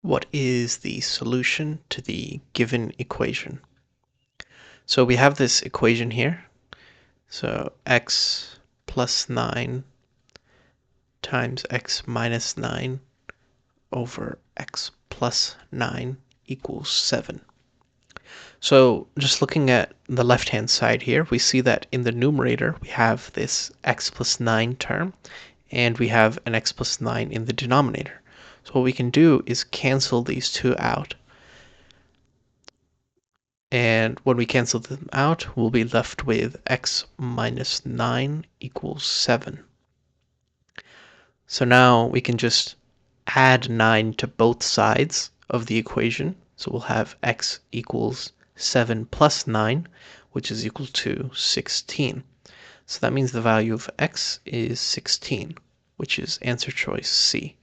What is the solution to the given equation? So we have this equation here. So x plus 9 times x minus 9 over x plus 9 equals 7. So just looking at the left-hand side here, we see that in the numerator we have this x plus 9 term, and we have an x plus 9 in the denominator. So what we can do is cancel these two out. And when we cancel them out, we'll be left with x minus 9 equals 7. So now we can just add 9 to both sides of the equation. So we'll have x equals 7 plus 9, which is equal to 16. So that means the value of x is 16, which is answer choice C.